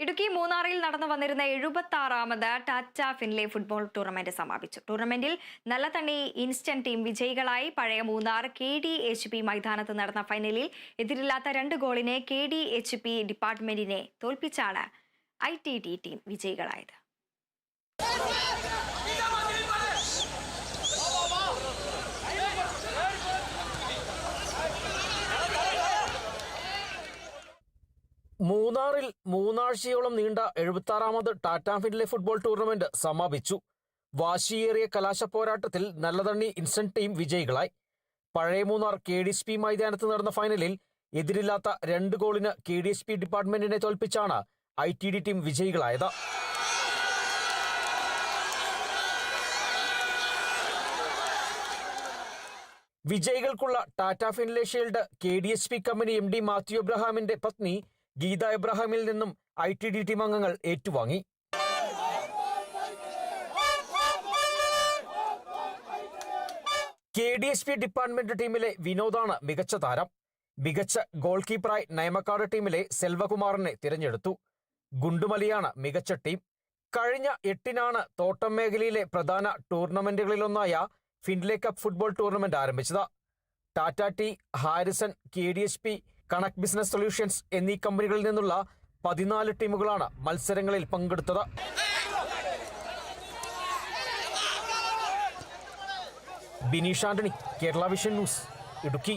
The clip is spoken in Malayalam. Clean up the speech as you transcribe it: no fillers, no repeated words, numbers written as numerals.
ഇടുക്കി മൂന്നാറിൽ നടന്നു വന്നിരുന്ന 76ാമത് ടാറ്റ ഫിൻലെ ഫുട്ബോൾ ടൂർണമെന്റ് സമാപിച്ചു. ടൂർണമെന്റിൽ നല്ലതണ്ണി ഇൻസ്റ്റന്റ് ടീം വിജയികളായി. പഴയ മൂന്നാർ KDHP മൈതാനത്ത് നടന്ന ഫൈനലിൽ എതിരില്ലാത്ത 2 ഗോളിന് KDHP ഡിപ്പാർട്ട്മെന്റിനെ തോൽപ്പിച്ചാണ് ITT ടീം വിജയികളായത്. മൂന്നാറിൽ മൂന്നാഴ്ചയോളം നീണ്ട 76ാമത് ടാറ്റ ഫിൻലെ ഫുട്ബോൾ ടൂർണമെന്റ് സമാപിച്ചു. വാശിയേറിയ കലാശപ്പോരാട്ടത്തിൽ നല്ലതണ്ണി ഇൻസ്റ്റന്റ് ടീം വിജയികളായി. പഴയ മൂന്നാർ KDHP മൈതാനത്ത് നടന്ന ഫൈനലിൽ എതിരില്ലാത്ത 2 ഗോളിന് KDHP ഡിപ്പാർട്ട്മെന്റിനെ തോൽപ്പിച്ചാണ് ITT ടീം വിജയികളായത്. വിജയികൾക്കുള്ള Tata Finlay shield KDHP company MD Mathew എബ്രഹാമിന്റെ പത്നി ഗീത എബ്രഹാമിൽ നിന്നും ITT ടീം അംഗങ്ങൾ ഏറ്റുവാങ്ങി. KDHP ഡിപ്പാർട്ട്മെന്റ് ടീമിലെ വിനോദാണ് മികച്ച താരം. മികച്ച ഗോൾ കീപ്പറായി നയമക്കാട് ടീമിലെ സെൽവകുമാറിനെ തിരഞ്ഞെടുത്തു. ഗുണ്ടുമലിയാണ് മികച്ച ടീം. കഴിഞ്ഞ 8-നാണ് തോട്ടം മേഖലയിലെ പ്രധാന ടൂർണമെന്റുകളിലൊന്നായ ഫിൻലെ കപ്പ് ഫുട്ബോൾ ടൂർണമെന്റ് ആരംഭിച്ചത്. Tata T, Harrison, KDHP, connect business solutions എന്നീ കമ്പനികളിൽ നിന്നുള്ള 14 ടീമുകളാണ് മത്സരങ്ങളിൽ പങ്കെടുത്തത്. Bineesh Antony, Kerala vision news, Idukki.